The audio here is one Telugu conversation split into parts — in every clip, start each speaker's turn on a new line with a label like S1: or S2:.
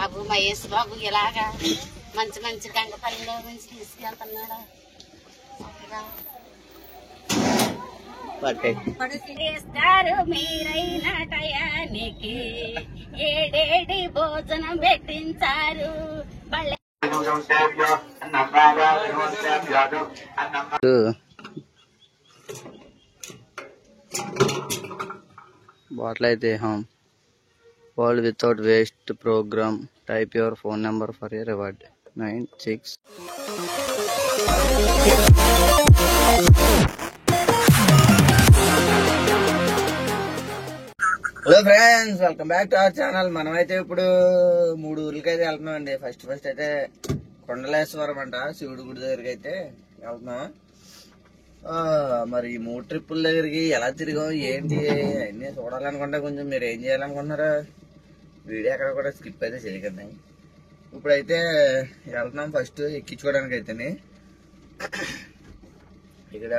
S1: బాబు మహేష్ బాబు ఇలాగా మంచి మంచి గంగపల్లిలో నుంచి తీసుకెళ్తున్నాడు. చేస్తారు మీరైన టయానికి ఏడేడి భోజనం పెట్టించారు.
S2: బాటిల్ అయితే world without waste programme. Type your phone number for a reward 96. Hello friends, welcome back to our channel. మనమైతే ఇప్పుడు 3 ఊర్లకి అయితే వెళ్తున్నాం అండి. ఫస్ట్ అయితే కొండలేశ్వరం అంట, శివుడి గుడి దగ్గరికి అయితే వెళ్తున్నాం. మరి 3 ట్రిప్పుల దగ్గరికి ఎలా తిరిగాం ఏంటి అన్నీ చూడాలనుకుంటే కొంచెం మీరు ఏం చేయాలనుకుంటున్నారా, వీడియో ఎక్కడ కూడా స్కిప్ అయితే చేయకండి. ఇప్పుడైతే వెళ్తున్నాం ఫస్ట్ ఎక్కించుకోవడానికి అయితేనే. ఇక్కడ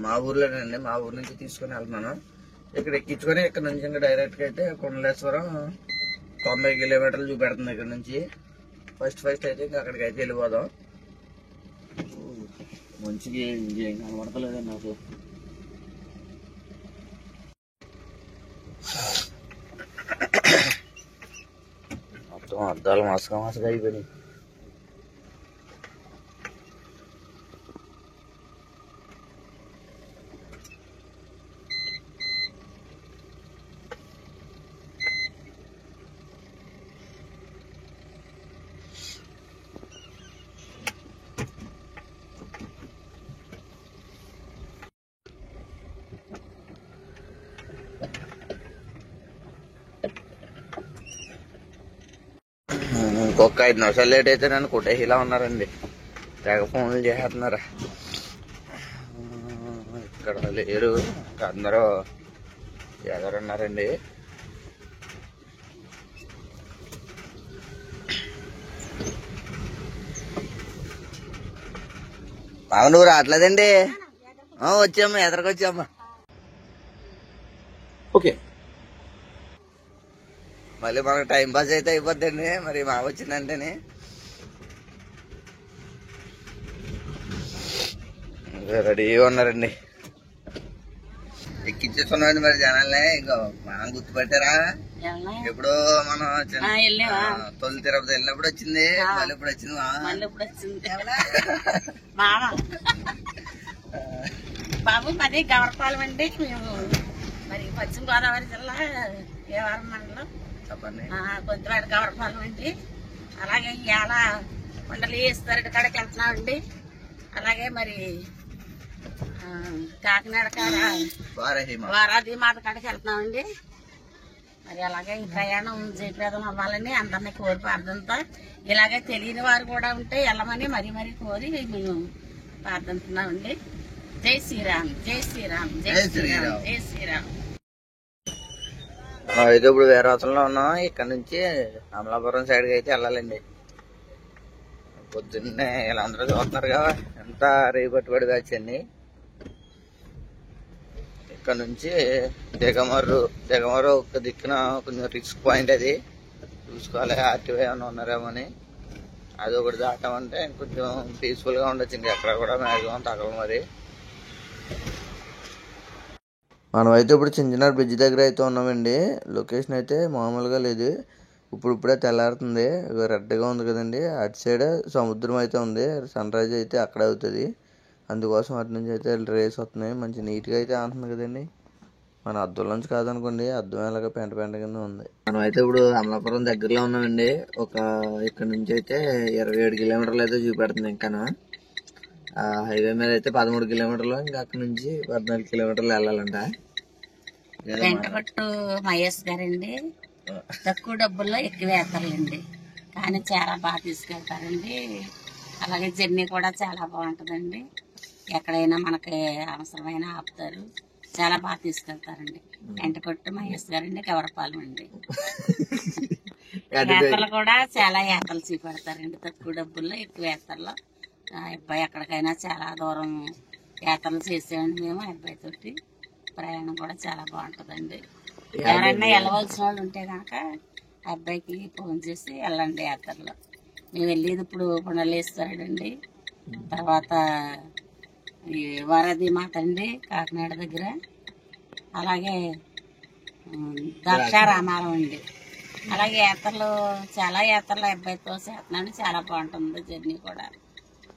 S2: మా ఊర్లోనండి, మా ఊరు నుంచి తీసుకొని వెళ్తున్నాను. ఇక్కడ ఎక్కించుకొని ఇక్కడ నుంచి ఇంకా డైరెక్ట్గా అయితే కొండలేశ్వరం 90 కిలోమీటర్లు చూపెడుతుంది ఇక్కడ నుంచి. ఫస్ట్ అయితే ఇంకా అక్కడికి అయితే వెళ్ళిపోదాం. మంచిగా ఏం కనబడతలేదండి నాకు. మొత్తం అద్దాలు మసక అయిపోయినాయి. ఇంకొక 5 నిమిషాలు లేట్ అయితే నన్ను కొట్టేలా ఉన్నారండి. తెగ ఫోన్లు చేస్తున్నారా. ఇక్కడ లేరు, అందరూ ఎదురున్నారండి. నువ్వు రావట్లేదండి? వచ్చామ్మా, ఎదరికొచ్చామ్మా. ఓకే, మళ్ళీ మనకు టైం పాస్ అయితే అయిపోద్దండి. మరి మా వచ్చిందంటేనే రెడీగా ఉన్నారండి. ఎక్కించేస్తున్నాండి మరి జనాలనే. ఇంకా మనం గుర్తుపట్టారా? ఎప్పుడో మనం తొలి తిరుపతి వెళ్ళినప్పుడు వచ్చింది, మళ్ళీ ఇప్పుడు వచ్చింది
S1: బాబు. మాది గవర్పాలెం అండి. మేము మరి పశ్చిమ గోదావరి జిల్లా దేవరం మండలం కొంతవాడి గవర్పాలెం అండి. అలాగే ఇవాళ కొండలేశ్వరుడి కాడికి వెళ్తున్నామండి. అలాగే మరి కాకినాడ కాడ వారాది మాత కాడికి వెళ్తున్నామండి. మరి అలాగే ఈ ప్రయాణం జయప్రదం అవ్వాలని అందరినీ కోరి ప్రార్థనతో, ఇలాగే తెలియని వారు కూడా ఉంటే వెళ్ళమని మరీ కోరి మేము ప్రార్థిస్తున్నామండి. జై శ్రీరామ్, జై శ్రీరామ్, జై శ్రీరామ్, జై శ్రీరామ్.
S2: అయితే ఇప్పుడు వేరవతంలో ఉన్నాం. ఇక్కడ నుంచి అమలాపురం సైడ్కి అయితే వెళ్ళాలండి. పొద్దున్నే ఇలా అందరూ చూస్తున్నారు కదా, ఎంత రేపట్టుబడి బ్యాచ్ అండి. ఇక్కడ నుంచి దిగమర్రు ఒక దిక్కున కొంచెం రిస్క్ పాయింట్, అది చూసుకోవాలి. ఆర్టీవై ఏమైనా ఉన్నారేమో అని. అది ఒకటి దాటామంటే కొంచెం పీస్ఫుల్గా ఉండొచ్చు. ఇంకా ఎక్కడ కూడా మ్యాక్సిమం తగలదు. మరి మనమైతే ఇప్పుడు చించినార్ బ్రిడ్జ్ దగ్గర అయితే ఉన్నామండి. లొకేషన్ అయితే మామూలుగా లేదు. ఇప్పుడే తెల్లారుతుంది. రెడ్గా ఉంది కదండి. అటు సైడ్ సముద్రం అయితే ఉంది. సన్ రైజ్ అయితే అక్కడ అవుతుంది. అందుకోసం అటు నుంచి అయితే రేస్ వస్తున్నాయి. మంచి నీట్గా అయితే ఆడుతుంది కదండి. మన అద్దం నుంచి కాదనుకోండి, అద్దం ఎలాగ పెంట కింద ఉంది. మనం అయితే ఇప్పుడు అమలాపురం దగ్గరలో ఉన్నామండి. ఇక్కడ నుంచి అయితే 27 కిలోమీటర్లు అయితే చూపెడుతుంది. ఇంకా హైవే మీద అయితే 13 కిలోమీటర్లు, ఇంకా అక్కడ నుంచి 14 కిలోమీటర్లు వెళ్ళాలంట.
S1: వెంటపట్టు మహేష్ గారండి. తక్కువ డబ్బుల్లో ఎక్కువ వేస్తారండి, కానీ చాలా బాగా తీసుకెళ్తారండి. అలాగే జర్నీ కూడా చాలా బాగుంటుందండి. ఎక్కడైనా మనకి అవసరమైన ఆపుతారు. చాలా బాగా తీసుకెళ్తారండి. వెంటపట్టు మహేష్ గారండి, కవరపాలెం అండి. యాత్రలు కూడా చాలా యాత్రలు చూపెడతారండి. తక్కువ డబ్బుల్లో ఎక్కువ యాత్రలో అబ్బాయి ఎక్కడికైనా చాలా దూరం యాత్రలు చేసామండి మేము. అబ్బాయి తోటి ప్రయాణం కూడా చాలా బాగుంటుందండి. ఎవరైనా వెళ్ళవలసిన వాళ్ళు ఉంటే కనుక అబ్బాయికి ఫోన్ చేసి వెళ్ళండి యాత్రలో. మేము వెళ్ళేది ఇప్పుడు పునలేస్తాడండి, తర్వాత ఈ వారధి మాత అండి కాకినాడ దగ్గర, అలాగే ద్రాక్షారామారం అండి. అలాగే యాత్రలు చాలా యాత్రలు అబ్బాయితో చేస్తున్నాడు. చాలా బాగుంటుంది జర్నీ కూడా.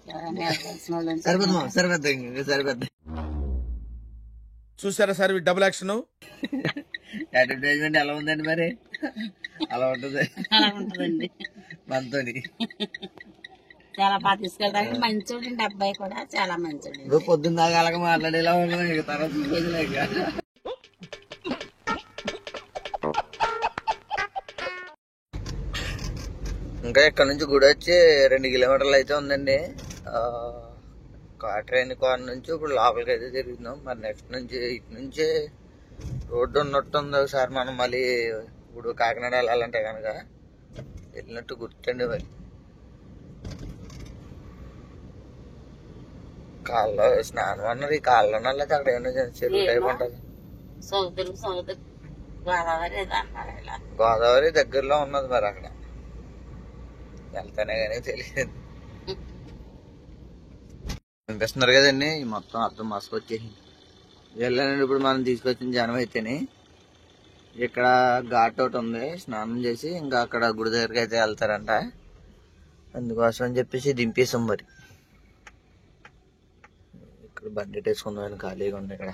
S1: ఎవరైనా వెళ్ళాల్సిన వాళ్ళు
S3: చూసారా సార్ డబుల్ యాక్షన్
S2: అడ్వర్టైజ్మెంట్ ఎలా ఉందండి మరి? అలా ఉంటుంది,
S1: అలా ఉంటుందండి.
S2: మనతో
S1: చాలా బాగా తీసుకెళ్తారండి. మంచోడండి అబ్బాయి కూడా, చాలా మంచోడు.
S2: పొద్దున్న దాకా అలాగ మాట్లాడేలా ఉండదు, తర్వాత చూసేదిలేక. ఇంకా ఇక్కడ నుంచి గుడి వచ్చి 2 కిలోమీటర్లు అయితే ఉందండి. ట్రైన్ కార్ నుంచి ఇప్పుడు లోపలికి అయితే తిరుగుతున్నాం. మరి నెక్స్ట్ నుంచి ఇటు నుంచి రోడ్డు ఉన్నట్టుంది. ఒకసారి మనం మళ్ళీ ఇప్పుడు కాకినాడ వెళ్ళాలంటే కనుక వెళ్ళినట్టు గుర్తండి. మరి కాళ్ళలో స్నానం అన్నారు, ఈ కాళ్ళలో లేకపోతే అక్కడ ఏమైనా చెరువు టైప్ ఉంటుంది. గోదావరి దగ్గరలో ఉన్నది మరి, అక్కడ వెళ్తానే కానీ తెలియదు. అనిపిస్తున్నారు కదండి, మొత్తం అర్థం మసుకొచ్చేసి వెళ్ళానండి. ఇప్పుడు మనం తీసుకొచ్చిన జనం అయితేనే ఇక్కడ ఘాట్ ఒకటి ఉంది, స్నానం చేసి ఇంకా అక్కడ గుడి దగ్గరికి అయితే వెళ్తారంట. అందుకోసం అని చెప్పేసి దింపేసాం. మరి ఇక్కడ బండి వేసుకుందామని ఖాళీగా ఉంది ఇక్కడ.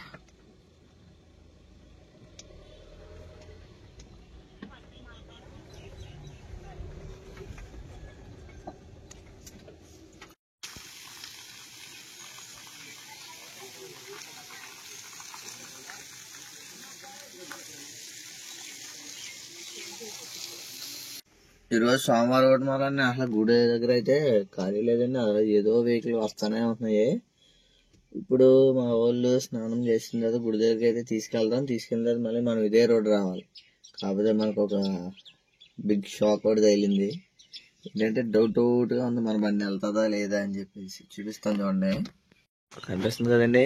S2: ఈరోజు సోమవారం ఒకటి మాలని అసలు గుడి దగ్గర అయితే ఖాళీ లేదండి. అలా ఏదో వెహికల్ వస్తానే ఉంటున్నాయి. ఇప్పుడు మా వాళ్ళు స్నానం చేసిన తర్వాత గుడి దగ్గరికి అయితే తీసుకెళ్ళిన తర్వాత మళ్ళీ మనం ఇదే రోడ్డు రావాలి. కాకపోతే మనకు ఒక బిగ్ షాక్ ఒకటి తగిలింది. ఏంటంటే డౌట్గా ఉంది, మన బండి వెళ్తుందా లేదా అని చెప్పేసి. చూపిస్తాను చూడండి, కనిపిస్తుంది కదండి.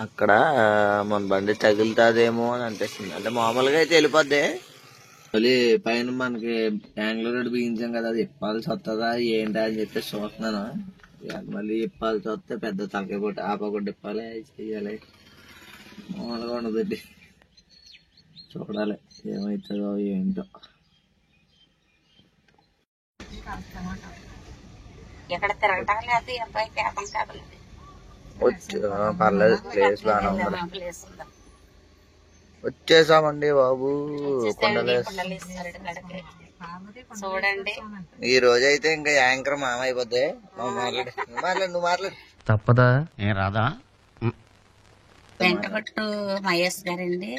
S2: అక్కడ మన బండి తగులుతుందేమో అని అనిపిస్తుంది. అంటే మామూలుగా అయితే వెళ్ళిపోద్ది. మళ్ళీ పైన మనకి బెంగళూరు రోడ్డు బిగించాం కదా, అది ఇప్పాల్సి వస్తుందా ఏంటా అని చెప్పేసి చూస్తున్నాను. మళ్ళీ ఇప్పాల్సి వస్తే పెద్ద తలకాయ కొట్టి ఆపకుండా ఇప్పాలి, చెయ్యాలి. మామూలుగా ఉండదండి, చూడాలి ఏమవుతుందో ఏంటో. పర్లేదు, ప్లేస్ బాగానే ఉంది. వచ్చేసామండి బాబు
S1: చూడండి.
S2: ఈ రోజు అయితే ఇంకా యాంకర్ మామ అయిపోద్ది. నువ్వు మాట్లాడు
S4: తప్పదా ఏం రాదా?
S1: వెంటగట్టు మహేష్ గారండి,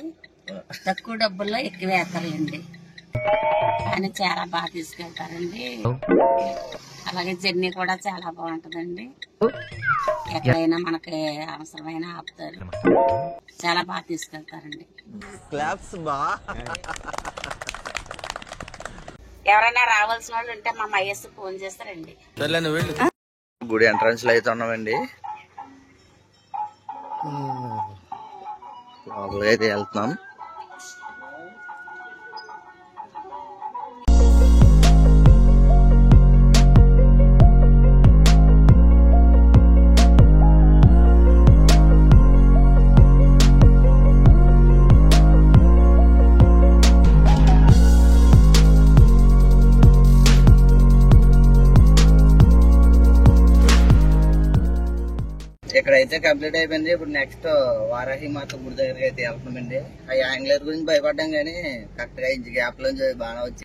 S1: తక్కువ డబ్బుల్లో ఎక్కువ వేస్తారండి, కానీ చాలా బాగా తీసుకెళ్తారండి. అలాగే జర్నీ కూడా చాలా బాగుంటదండి. ఎక్కడైనా మనకి అవసరమైన ఆపుతారు, చాలా బాగా తీసుకెళ్తారండి. ఎవరైనా రావాల్సిన వాళ్ళు ఉంటే మా మహేష్ ఫోన్ చేస్తారండి.
S2: గుడి ఎంట్రన్స్ లో అయితే ఉన్నామండి. లోపలికి అయితే వెళ్తున్నాం. ఇక్కడైతే కంప్లీట్ అయిపోయింది. ఇప్పుడు నెక్స్ట్ వారాహి మాత గుడి దగ్గరికి అయితే వెళ్తున్నామండి. ఆ యాంగ్లర్ గురించి భయపడ్డాం కానీ కరెక్ట్ గా ఇంచు గ్యాప్ లోంచి బాగా వచ్చి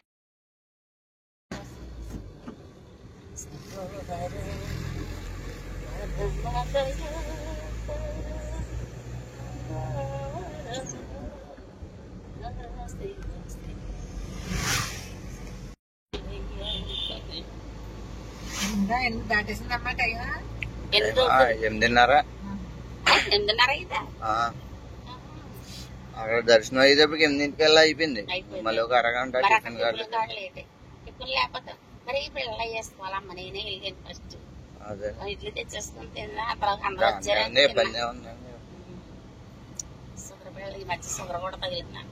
S1: దాటేసిందమ్మా టైం
S2: 8:30. అక్కడ దర్శనం అయ్యేటప్పటికి 8ంటికి వెళ్ళి అయిపోయింది. మళ్ళీ ఒక అరగంట టిఫిన్
S1: ఇడ్లీ తెచ్చేసుకుంటే షుగర్ ఈ మధ్య షుగర్ కూడా తగిలింది.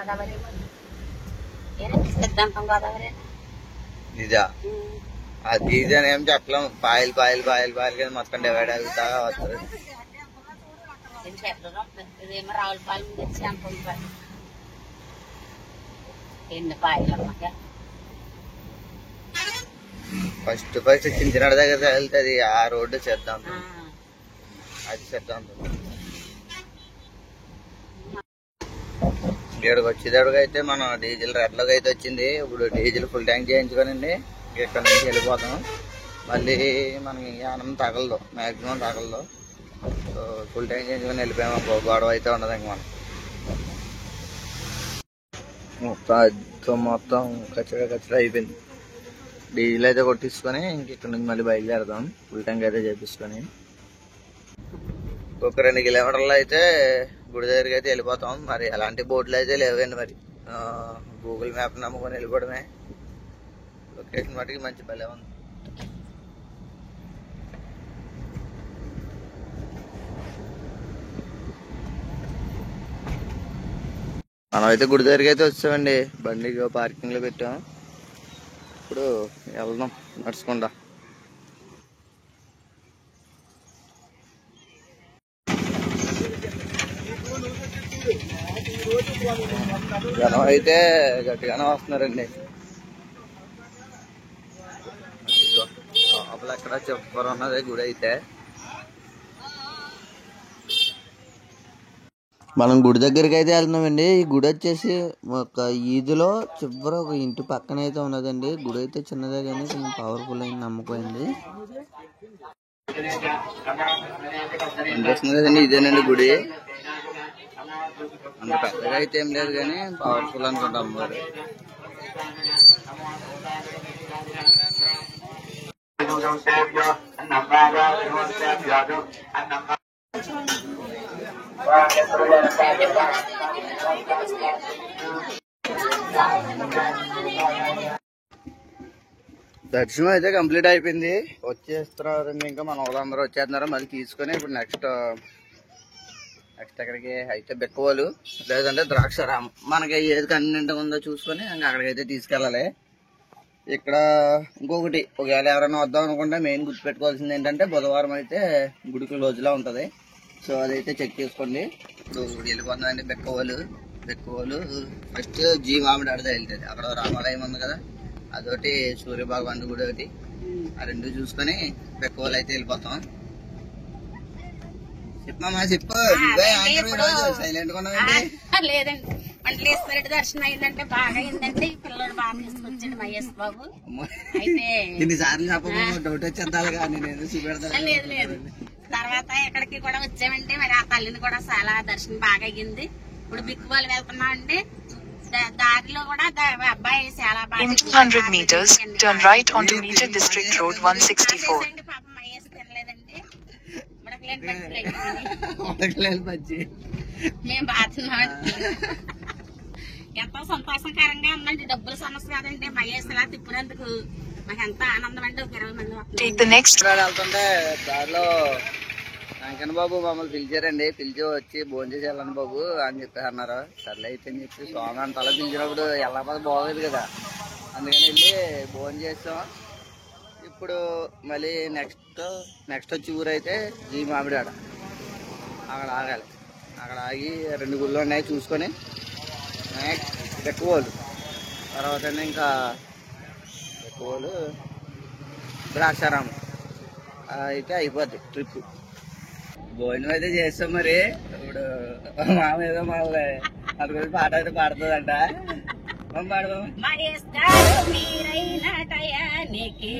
S1: గోదావరి సిద్ధాంతం గోదావరి
S2: ఇదా అది ఇది అని ఏం చెప్పలేం. పాయలు పాయలు పాయలు పాయలు కదా మొత్తం డివైడ్ అవుతా వస్తుంది.
S1: ఇదేమో రావులపాలెం తెచ్చి అంత ఎన్ని పాయలు అమ్మగా
S2: ఫస్ట్ చించినాడు దగ్గర వెళ్తుంది. ఆ రోడ్డు చేద్దాం, అది చేద్దాం. ఇక్కడికి వచ్చేటప్పుడు అయితే మనం డీజిల్ రెడ్లోకి అయితే వచ్చింది. ఇప్పుడు డీజిల్ ఫుల్ ట్యాంక్ చేయించుకోనండి ఇక్కడ నుంచి వెళ్ళిపోతాం. మళ్ళీ మనకి యానం తగలదు, మ్యాక్సిమం తగలదు. సో ఫుల్ ట్యాంక్ చేయించుకొని వెళ్ళిపోయాము. గొడవ అయితే ఉండదు ఇంక మనం. మొత్తం కచ్చడా అయిపోయింది. డీజిల్ అయితే కొట్టించుకొని ఇంక ఇక్కడ నుంచి మళ్ళీ బయలుదేరదాం. ఫుల్ ట్యాంక్ అయితే చేపించుకొని ఒక 2 కిలోమీటర్లు అయితే గుడి దగ్గరికి అయితే వెళ్ళిపోతాం. మరి ఎలాంటి బోర్డులు అయితే లేవండి. మరి గూగుల్ మ్యాప్ నమ్ముకొని వెళ్ళిపోవడమే. లొకేషన్ మటుకి మంచి భలే ఉంది. మనం అయితే గుడి దగ్గరికి అయితే వచ్చామండి. బండి పార్కింగ్ లో పెట్టాం. ఇప్పుడు వెళ్దాం నడుచుకుంటా. జనం అయితే గట్టిగానే వస్తున్నారండి. లోపల ఎక్కడ చెప్పరు ఉన్నది గుడి అయితే. మనం గుడి దగ్గరికి అయితే వెళ్తున్నామండి. ఈ గుడి వచ్చేసి ఒక ఈదులో చివరి ఒక ఇంటి పక్కన అయితే ఉన్నదండి. గుడి అయితే చిన్నదే కానీ కొంచెం పవర్ఫుల్ అయింది, నమ్మకమైంది. అనిపిస్తుంది కదండి, ఇదేనండి గుడి. అంత పెద్దగా అయితే ఏం లేదు కానీ పవర్ఫుల్ అనుకుంటా అమ్మగారు. దర్శనం అయితే కంప్లీట్ అయిపోయింది. వచ్చేస్తున్నారండి, ఇంకా మన వాళ్ళందరూ వచ్చేస్తున్నారు. మళ్ళీ తీసుకొని ఇప్పుడు నెక్స్ట్ ఎక్కడికి అయితే బెక్కవాలు లేదంటే ద్రాక్షారామం, మనకి ఏది కన్వీనియంట్ ఉందో చూసుకొని ఇంకా అక్కడికైతే తీసుకెళ్ళాలి. ఇక్కడ ఇంకొకటి, ఒకవేళ ఎవరైనా వద్దాం అనుకుంటే మెయిన్ గుర్తుపెట్టుకోవాల్సింది ఏంటంటే బుధవారం అయితే గుడి క్లోజ్లా ఉంటుంది. సో అదైతే చెక్ చేసుకోండి. ఇప్పుడు వెళ్ళిపోతుందండి బెక్కవాలు. ఫస్ట్ జీ మామిడాడితే వెళ్తుంది. అక్కడ రామాలయం ఉంది కదా, అదొకటి సూర్యభగవాన్ గుడి ఒకటి, ఆ 2 చూసుకొని బెక్కవాలు అయితే వెళ్ళిపోతాం. చెప్పమ్మా చెప్పు. సైలెంట్ గా
S1: లేదండి, మండలేశ్వరుడి దర్శనం అయిందంటే బాగా అయిందండి. పిల్లడు బాగా తీసుకొచ్చాడు మహేష్ బాబు. అయితే
S2: ఇన్నిసార్లు చెప్పబోదు డౌట్ వచ్చేద్దాలి కానీ నేను చూపెడతాను.
S1: లేదు తర్వాత ఎక్కడికి కూడా వచ్చామంటే మరి ఆ తల్లిని కూడా చాలా దర్శనం బాగా అయ్యింది. ఇప్పుడు బిక్కుబాలు వెళ్తున్నాం అండి. దారిలో కూడా అబ్బాయి చాలా బాగా
S3: 200 meters turn right onto Meter District Road 164.
S1: పాపం మహేష్ తినలేదండి. మేము బాగున్నాం. ఎంతో సంతోషకరంగా ఉందండి. డబ్బుల సమస్య కాదండి. మహేష్ ఇలా తిప్పినందుకు మాకు ఎంత ఆనందం అండి. ఒక 20 మంది వెళ్తుంటే దారిలో వెంకన్న బాబు మమ్మల్ని పిలిచారండి. పిలిచి వచ్చి భోజనం చేసి వెళ్ళండి బాబు అని చెప్పి అన్నారు. సర్లే అయితే అని చెప్పి స్వామి అంత అలా పిలిచినప్పుడు వెళ్ళకపోతే బాగోదు కదా, అందుకని వెళ్ళి భోజనం చేస్తాం. ఇప్పుడు మళ్ళీ నెక్స్ట్ వచ్చి ఊరైతే జీ మామిడాడ, అక్కడ ఆగాలి. అక్కడ ఆగి 2 గుళ్ళు ఉన్నాయి చూసుకొని బెక్కవాలు, తర్వాత ఇంకా బెక్కవాలు ద్రాక్షారామం అయితే అయిపోద్ది ట్రిప్. భోజనం అయితే చేస్తాం. మరి ఇప్పుడు మామ ఏదో మళ్ళీ అందుకని పాట అయితే పాడుతుందంట. మీరైన టయానికి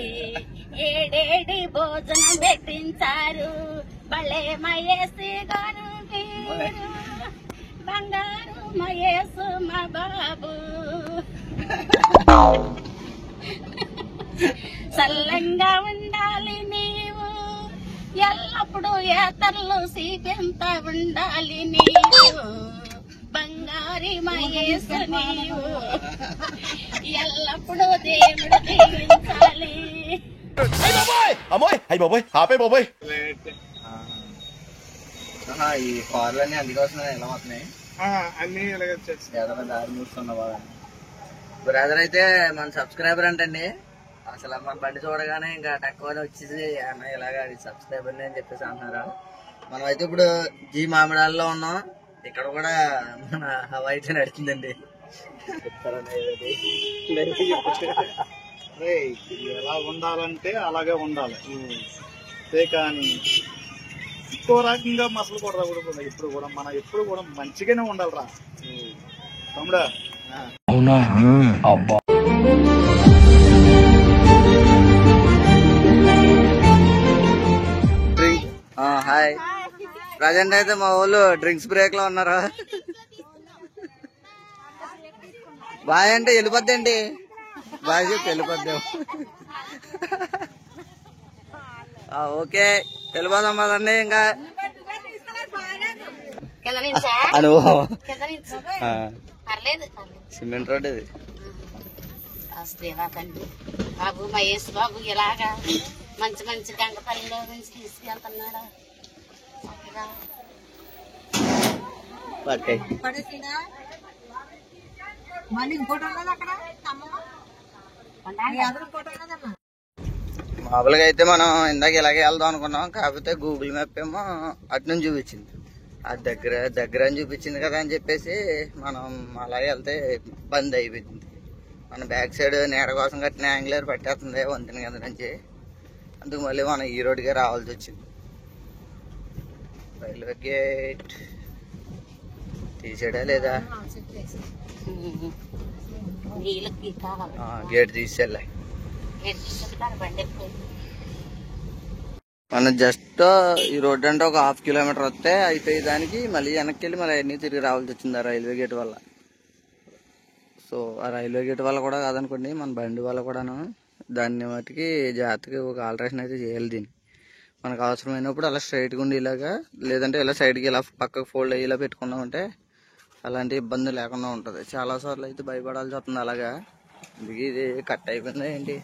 S1: ఏడేడి భోజనం పెట్టించారు. భలే మహేసి గారు మీరు, బంగారు మహేసు మా బాబు. చల్లంగా ఉండాలి నీవు, ఎల్లప్పుడూ ఏతర్లు సీపెంత ఉండాలి నీవు. బంగారి మహేసు నీవు, ఎల్లప్పుడూ దేవుడు దీవించాలి.
S2: ఈ కార్లన్నీ అందుకోసం ఎలా వస్తున్నాయి.
S5: అన్ని
S2: దారి చూస్తున్నా బాగా. బ్రదర్ అయితే మన సబ్స్క్రైబర్ అంటండి. అసలు మన బండి చూడగానే ఇంకా తక్కువనే వచ్చేసి అన్న ఇలాగా సబ్స్క్రైబర్ అని చెప్పేసి అంటున్నారు. మనం అయితే ఇప్పుడు జీ మామిడాల్లో ఉన్నాం. ఇక్కడ కూడా మన హవా అయితే నడుతుందండి.
S5: ఎలా ఉండాలంటే అలాగే ఉండాలి. అంతే కానీ ఇంకో రకంగా మసలు కూడా రాకూడదు. ఇప్పుడు కూడా మనం ఎప్పుడు కూడా మంచిగానే ఉండాలిరా తమ్ముడా.
S4: అవునా అబ్బా.
S2: హాయ్. ప్రజెంట్ అయితే మా వాళ్ళు డ్రింక్స్ బ్రేక్ లో ఉన్నారా? బాయ్ అంటే వెళ్ళిపోద్దండి. బాయ్ చెప్పి వెళ్ళిపోద్దాం. ఓకే వెళ్ళిపోదాం కదండి. ఇంకా అనుభవం సిమెంట్ రోడ్ ఇది.
S1: బాబు మహేష్ బాబు ఇలాగా మంచి మంచి గంగపల్లిలో నుంచి తీసుకెళ్తున్నాడు.
S2: మామూలుగా అయితే మనం ఇందాక ఇలాగే వెళ్దాం అనుకున్నాం. కాకపోతే గూగుల్ మ్యాప్ ఏమో అటు నుంచి చూపించింది. అది దగ్గర అని చూపించింది కదా అని చెప్పేసి మనం అలాగే వెళ్తే బంద్ అయిపోయింది. మన బ్యాక్ సైడ్ నీడ కోసం కట్టిన యాంగిలర్ పట్టేస్తుంది వంతెన కింద నుంచి. అందుకు మళ్ళీ మనం ఈ రోడ్డుకే రావాల్సి వచ్చింది. రైల్వే గేట్ తీసాడా లేదా? గేట్ తీసేలే. మనం జస్ట్ ఈ రోడ్డు అంటే ఒక 1/2 కిలోమీటర్ వస్తే అయిపోయి దానికి మళ్ళీ వెనక్కి వెళ్ళి మళ్ళీ అన్ని తిరిగి రావాల్సి వచ్చింది ఆ రైల్వే గేట్ వల్ల. సో ఆ రైల్వే గేట్ వల్ల కూడా కాదనుకోండి, మన బండి వల్ల కూడాను దాన్ని మటుకి జాగ్రత్తగా ఒక ఆల్టరేషన్ అయితే చేయాలి. దీన్ని మనకు అవసరమైనప్పుడు అలా స్ట్రైట్గా ఉండి ఇలాగా, లేదంటే ఇలా సైడ్కి ఇలా పక్కకు ఫోల్డ్ అయ్యి ఇలా పెట్టుకున్నామంటే అలాంటి ఇబ్బంది లేకుండా ఉంటుంది. చాలాసార్లు అయితే భయపడాల్సి వస్తుంది అలాగా. అందుకే ఇది కట్ అయిపోయిందా ఏంటి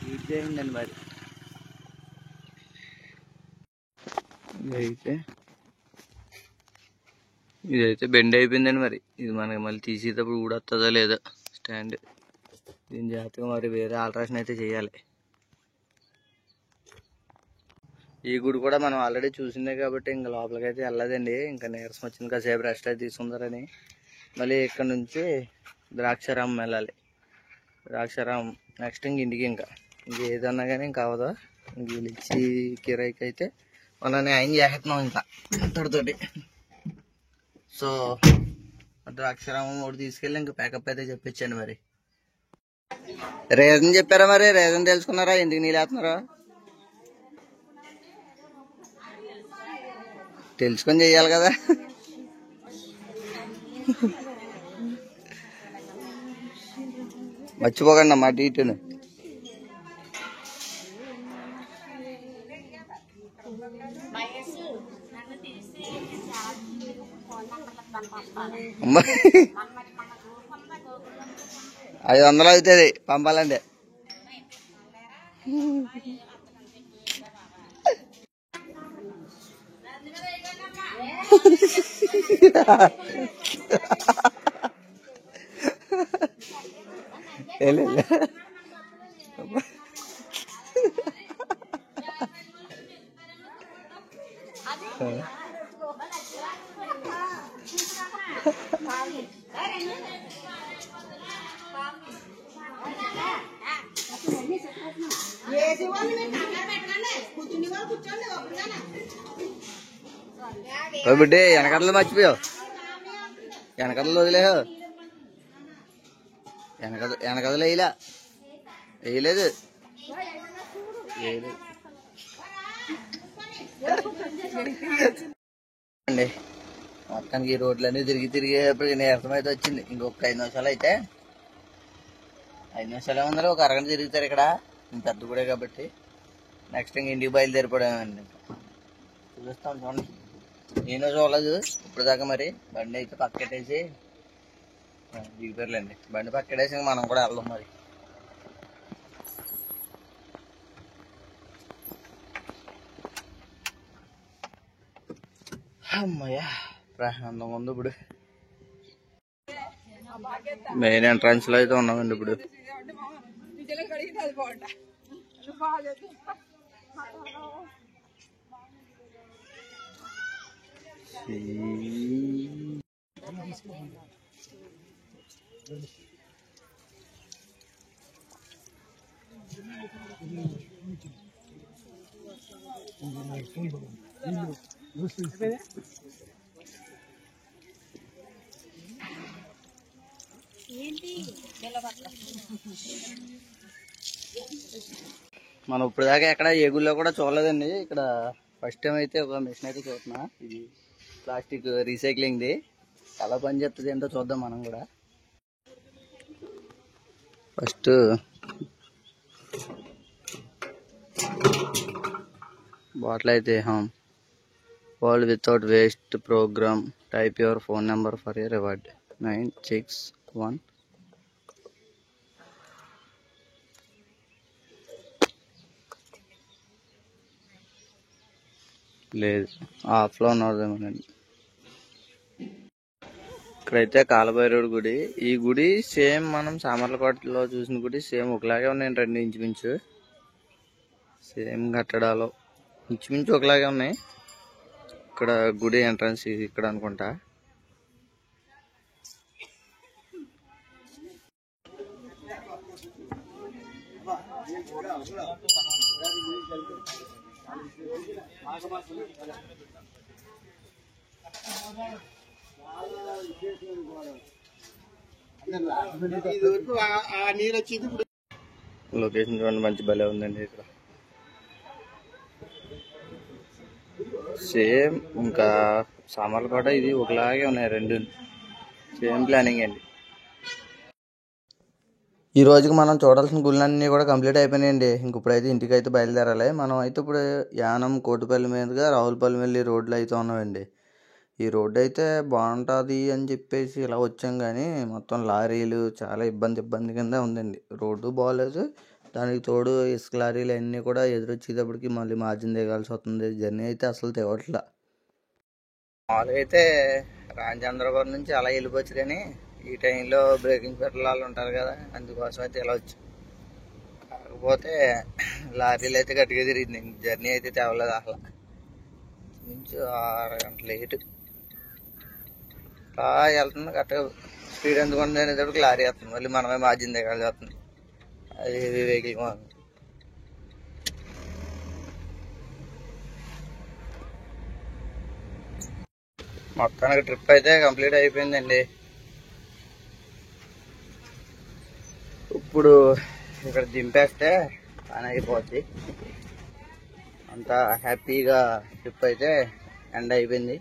S2: యూజ్ చేయండి మరి. ఇదైతే బెండ్ అయిపోయిందండి మరి. ఇది మనకి మళ్ళీ తీసేటప్పుడు కూడా వస్తుందా లేదా స్టాండ్. దీని జాగ్రత్తగా మరి వేరే ఆల్టరేషన్ అయితే చేయాలి. ఈ గుడి కూడా మనం ఆల్రెడీ చూసిందే కాబట్టి ఇంకా లోపలికి అయితే వెళ్ళదండి. ఇంకా నీరసం వచ్చింది, కాసేపు రెస్ట్ అయితే తీసుకుందారని. మళ్ళీ ఇక్కడ నుంచి ద్రాక్షారామం వెళ్ళాలి. ద్రాక్షారామం నెక్స్ట్ ఇంటికి ఇంకా ఏదన్నా కానీ ఇంకా అవదా. ఇంక వీళ్ళు ఇచ్చి కిరాయికి అయితే మనం న్యాయం చేస్తున్నాం ఇంకా ఇంతటితోటి. సో ద్రాక్షారామం ఒకటి తీసుకెళ్ళి ఇంకా ప్యాకప్ అయితే చెప్పించండి మరి. రీజన్ చెప్పారా మరి? రీజన్ తెలుసుకున్నారా ఎందుకు నీళ్ళు వేస్తున్నారా? తెలుసుకొని చెయ్యాలి కదా. మర్చిపోకండి అమ్మా డీటెయిల్. అమ్మా 500 అవుతుంది పంపాలంటే. బిడ్డే వెనకట్లు మర్చిపోయావు. వెనకట్లు వదిలేవు. వెనకదలు వేయలేదు. అండి మొత్తానికి ఈ రోడ్లన్నీ తిరిగేప్పుడు నీరసం అయితే వచ్చింది. ఇంకొక 5 నిమిషాలు అయితే 5 నిమిషాలు ఏముందో ఒక అరగంట తిరుగుతారు ఇక్కడ. పెద్ద కూడా కాబట్టి నెక్స్ట్ ఇంక ఇంటికి బయలుదేరిపోయామండి. చూస్తాం చూడండి. నేను చూడలేదు ఇప్పుడు దాకా. మరి బండి అయితే పక్కటేసి దిగిపోయారులేండి. బండి పక్కటేసి మనం కూడా వెళ్దాం మరి. అమ్మయ్యా. ప్రశాంతంగా ఉంది. ఇప్పుడు మెయిన్ ఎంట్రన్స్ లో అయితే ఉన్నామండి. ఇప్పుడు మనం ఇప్పుడు దాకా ఎక్కడ ఏ గుళ్ళో కూడా చూడలేదండి. ఇక్కడ ఫస్ట్ టైం అయితే ఒక మిషన్ అయితే చూస్తున్నా. ఇది ప్లాస్టిక్ రీసైక్లింగ్ది. చాలా పని చేస్తుంది ఏంటో చూద్దాం మనం కూడా. ఫస్ట్ బాటిల్ అయితే world without waste programme. Type your phone number for your reward 961. లేదు, ఆఫ్లో ఉన్నదేమోనండి. ఇక్కడైతే కాలభైరవుడి గుడి. ఈ గుడి సేమ్ మనం సామర్లకోటలో చూసిన గుడి సేమ్ ఒకలాగే ఉన్నాయండి. 2 ఇంచుమించు సేమ్ కట్టడాలు ఇంచుమించు ఒకలాగే ఉన్నాయి. ఇక్కడ గుడి ఎంట్రన్స్ ఇక్కడ అనుకుంటా. లొకేషన్ చూడండి, మంచి భలే ఉందండి. ఇక్కడ సేమ్ ఇంకా సామర్లకోట ఇది ఒకలాగే ఉన్నాయి. 2 సేమ్ ప్లానింగ్ అండి. ఈ రోజుకి మనం చూడాల్సిన గుళ్ళన్నీ కూడా కంప్లీట్ అయిపోయినాయండి. ఇప్పుడైతే ఇంటికి అయితే బయలుదేరాలి. మనం అయితే ఇప్పుడు యానం కోటిపల్లి మీదుగా రావులపల్లి వెళ్ళి రోడ్లు అయితే ఉన్నామండి. ఈ రోడ్డు అయితే బాగుంటుంది అని చెప్పేసి ఇలా వచ్చాం, కానీ మొత్తం లారీలు చాలా ఇబ్బంది కింద ఉందండి. రోడ్డు బాగోలేదు, దానికి తోడు ఇసుక లారీలు అన్నీ కూడా ఎదురొచ్చేటప్పటికి మళ్ళీ మార్జిన్ దిగాల్సి వస్తుంది. జర్నీ అయితే అసలు తెగట్లా. మామూలుగా అయితే రామచంద్రపురం నుంచి అలా వెళ్ళిపోవచ్చు, కానీ ఈ టైంలో బ్రేకింగ్ పెట్టాలి ఉంటారు కదా, అందుకోసం అయితే వెళ్ళవచ్చు. కాకపోతే లారీలు అయితే గట్టిగా తిరిగింది. జర్నీ అయితే తేవలేదు అసలు. ఇంచు 6 గంటల లేటు అలా వెళ్తుంది. కరెక్ట్గా స్పీడ్ ఎందుకు ఉంది అనేటప్పటికి లారీ వస్తుంది, మళ్ళీ మనమే మార్జిన్ దిగాల్సి వస్తుంది. అది వెహికల్ మొత్తానికి ట్రిప్ అయితే కంప్లీట్ అయిపోయిందండి. ఇప్పుడు ఇక్కడ దింపేస్తే పని అయిపోద్ది. అంతా హ్యాపీగా ట్రిప్ అయితే ఎండ్ అయిపోయింది.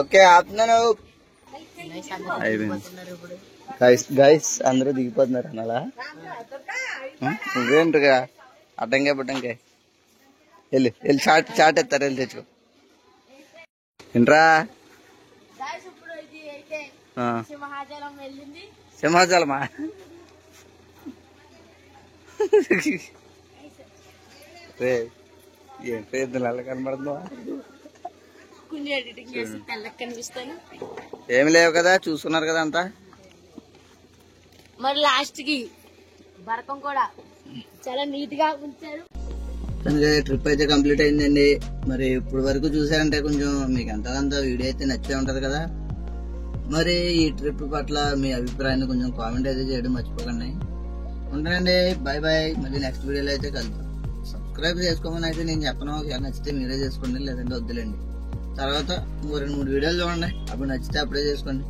S2: ఓకే, ఆపుతున్నాను. అయిపోయింది గైస్, అందరూ దిగిపోతున్నారు అనాలా. నువ్వేంటిగా అడ్డంగా బుడ్డంగా వెళ్ళి చాట్ ఎత్తారు, వెళ్ళి తెచ్చుకో. ఏంట్రా సింహాచలమా? రే ఏంటి నెల కనబడుతుందా? ఏమి లేవు కదా, చూసుకున్నారు కదా అంతా.
S6: మరి లాస్ట్ కి బరకం కూడా చాలా నీట్ గా ఉంచారు.
S2: ట్రిప్ అయితే కంప్లీట్ అయిందండి. మరి ఇప్పుడు వరకు చూసారంటే కొంచెం మీకు ఎంతకంత వీడియో అయితే నచ్చే ఉంటది కదా. మరి ఈ ట్రిప్ పట్ల మీ అభిప్రాయాన్ని కొంచెం కామెంట్ అయితే చేయడం మర్చిపోకండి. ఉంటానండి, బాయ్ బాయ్. మళ్ళీ నెక్స్ట్ వీడియోలో అయితే కలుద్దాం. సబ్స్క్రైబ్ చేసుకోమని అయితే నేను చెప్పను. ఒకవేళ నచ్చితే మీరే చేసుకోండి, లేదంటే వద్దులేండి. తర్వాత 2-3 వీడియోలు చూడండి, అప్పుడు నచ్చితే అప్పుడే చేసుకోండి.